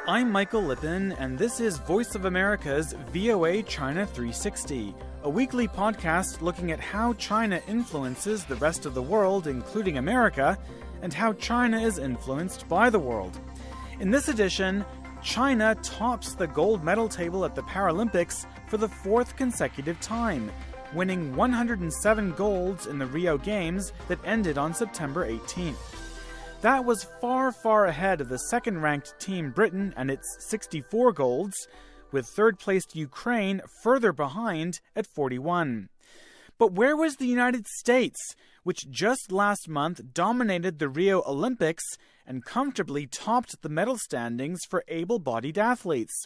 I'm Michael Lippin, and this is Voice of America's VOA China 360, a weekly podcast looking at how China influences the rest of the world, including America, and how China is influenced by the world. In this edition, China tops the gold medal table at the Paralympics for the fourth consecutive time, winning 107 golds in the Rio Games that ended on September 18th. That was far, far ahead of the second-ranked Team Britain and its 64 golds, with third-placed Ukraine further behind at 41. But where was the United States, which just last month dominated the Rio Olympics and comfortably topped the medal standings for able-bodied athletes?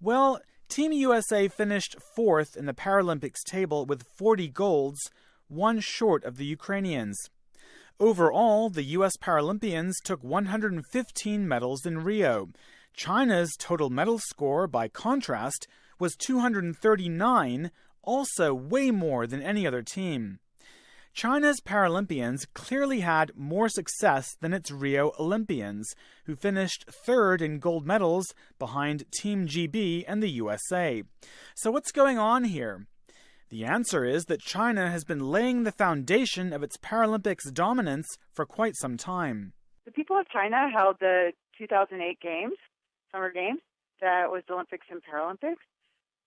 Well, Team USA finished fourth in the Paralympics table with 40 golds, one short of the Ukrainians. Overall, the U.S. Paralympians took 115 medals in Rio. China's total medal score, by contrast, was 239, also way more than any other team. China's Paralympians clearly had more success than its Rio Olympians, who finished third in gold medals behind Team GB and the USA. So what's going on here? The answer is that China has been laying the foundation of its Paralympics dominance for quite some time. The people of China held the 2008 Games, Summer Games, that was the Olympics and Paralympics,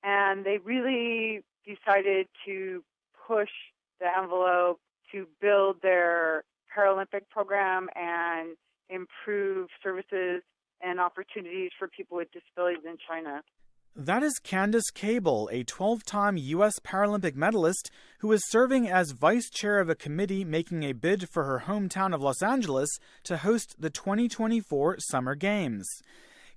and they really decided to push the envelope to build their Paralympic program and improve services and opportunities for people with disabilities in China. That is Candace Cable, a 12-time U.S. Paralympic medalist who is serving as vice chair of a committee making a bid for her hometown of Los Angeles to host the 2024 Summer Games.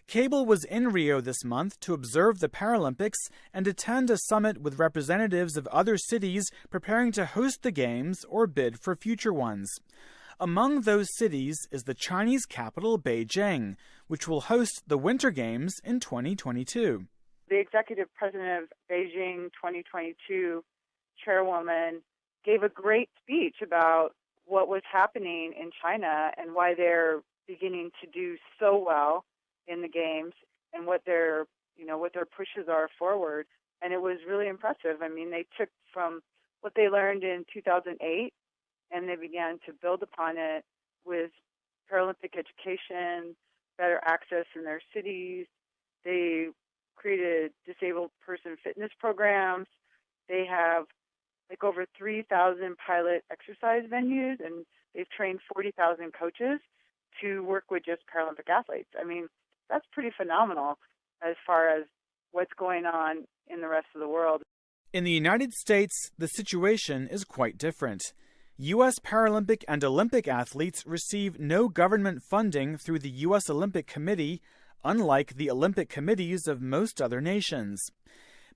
Cable was in Rio this month to observe the Paralympics and attend a summit with representatives of other cities preparing to host the Games or bid for future ones. Among those cities is the Chinese capital, Beijing, which will host the Winter Games in 2022. The executive president of Beijing 2022 chairwoman gave a great speech about what was happening in China and why they're beginning to do so well in the games and what their pushes are forward. And it was really impressive. I mean, they took from what they learned in 2008 and they began to build upon it with Paralympic education, better access in their cities. They created disabled person fitness programs. They have over 3,000 pilot exercise venues, and they've trained 40,000 coaches to work with just Paralympic athletes. I mean, that's pretty phenomenal as far as what's going on in the rest of the world. In the United States, the situation is quite different. U.S. Paralympic and Olympic athletes receive no government funding through the U.S. Olympic Committee, unlike the Olympic committees of most other nations.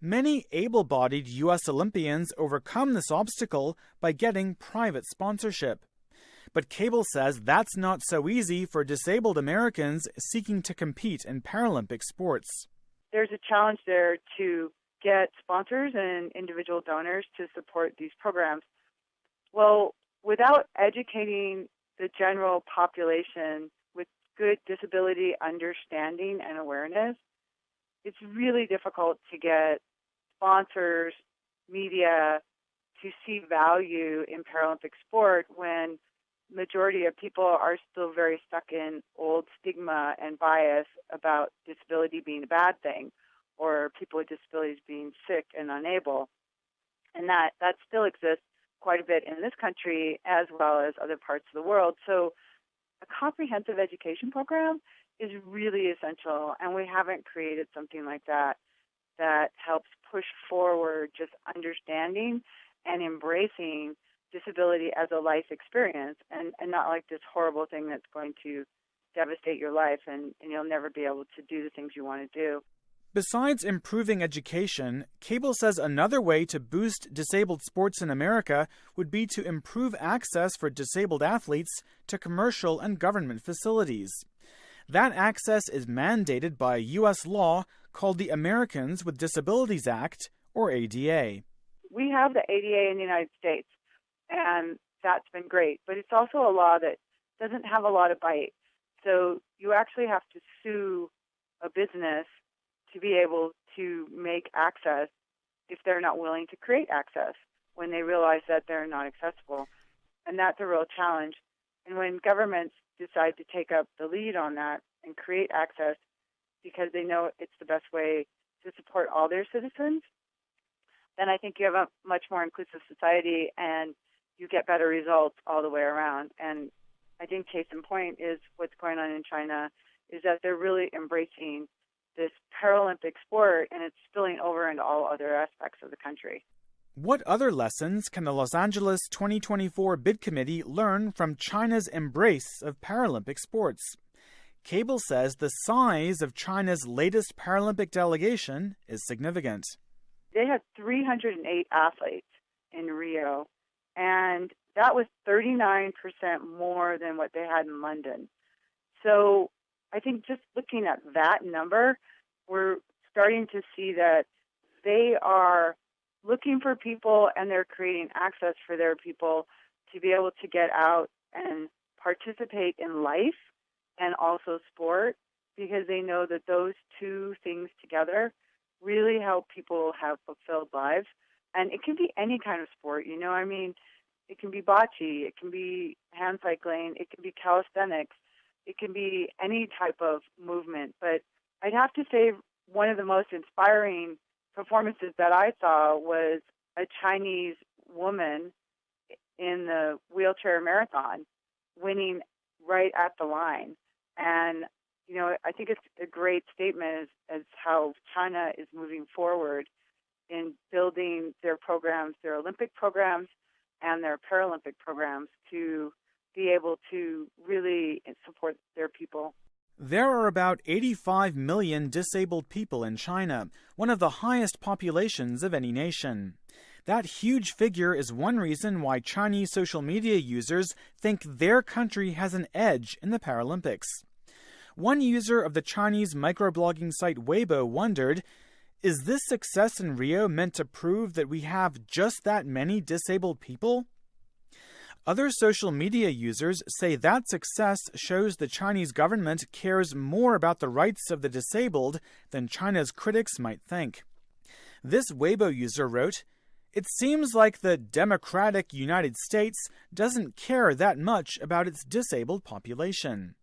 Many able-bodied U.S. Olympians overcome this obstacle by getting private sponsorship. But Cable says that's not so easy for disabled Americans seeking to compete in Paralympic sports. There's a challenge there to get sponsors and individual donors to support these programs. Well, without educating the general population with good disability understanding and awareness, it's really difficult to get sponsors, media, to see value in Paralympic sport when majority of people are still very stuck in old stigma and bias about disability being a bad thing or people with disabilities being sick and unable. And that still exists quite a bit in this country as well as other parts of the world. So a comprehensive education program is really essential, and we haven't created something like that helps push forward just understanding and embracing disability as a life experience and not like this horrible thing that's going to devastate your life and you'll never be able to do the things you want to do. Besides improving education, Cable says another way to boost disabled sports in America would be to improve access for disabled athletes to commercial and government facilities. That access is mandated by a U.S. law called the Americans with Disabilities Act, or ADA. We have the ADA in the United States, and that's been great. But it's also a law that doesn't have a lot of bite. So you actually have to sue a business to be able to make access if they're not willing to create access when they realize that they're not accessible. And that's a real challenge. And when governments decide to take up the lead on that and create access because they know it's the best way to support all their citizens, then I think you have a much more inclusive society and you get better results all the way around. And I think case in point is what's going on in China is that they're really embracing this Paralympic sport, and it's spilling over into all other aspects of the country. What other lessons can the Los Angeles 2024 bid committee learn from China's embrace of Paralympic sports? Cable says the size of China's latest Paralympic delegation is significant. They had 308 athletes in Rio, and that was 39% more than what they had in London. So I think just looking at that number, we're starting to see that they are looking for people and they're creating access for their people to be able to get out and participate in life and also sport, because they know that those two things together really help people have fulfilled lives. And it can be any kind of sport, you know, I mean, it can be bocce, it can be hand cycling, it can be calisthenics, it can be any type of movement. But I'd have to say one of the most inspiring performances that I saw was a Chinese woman in the wheelchair marathon winning right at the line. And, you know, I think it's a great statement as how China is moving forward in building their programs, their Olympic programs and their Paralympic programs to be able to really support their people. There are about 85 million disabled people in China, one of the highest populations of any nation. That huge figure is one reason why Chinese social media users think their country has an edge in the Paralympics. One user of the Chinese microblogging site Weibo wondered, is this success in Rio meant to prove that we have just that many disabled people? Other social media users say that success shows the Chinese government cares more about the rights of the disabled than China's critics might think. This Weibo user wrote, "It seems like the democratic United States doesn't care that much about its disabled population."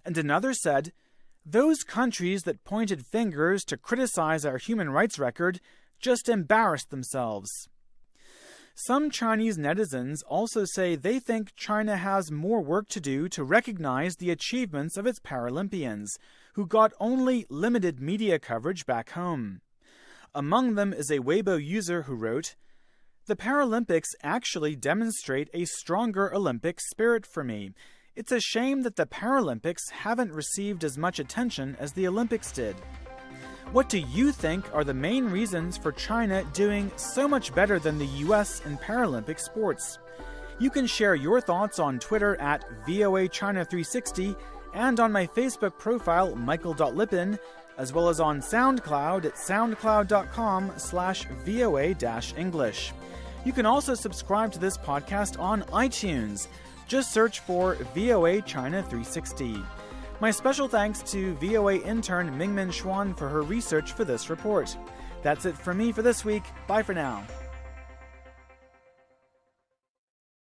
And another said, "Those countries that pointed fingers to criticize our human rights record just embarrassed themselves." Some Chinese netizens also say they think China has more work to do to recognize the achievements of its Paralympians, who got only limited media coverage back home. Among them is a Weibo user who wrote, "The Paralympics actually demonstrate a stronger Olympic spirit for me. It's a shame that the Paralympics haven't received as much attention as the Olympics did." What do you think are the main reasons for China doing so much better than the US in Paralympic sports? You can share your thoughts on Twitter at VOA China 360 and on my Facebook profile, Michael.Lippin, as well as on SoundCloud at soundcloud.com/VOA-English. You can also subscribe to this podcast on iTunes. Just search for VOA China 360. My special thanks to VOA intern Mingmin Xuan for her research for this report. That's it from me for this week. Bye for now.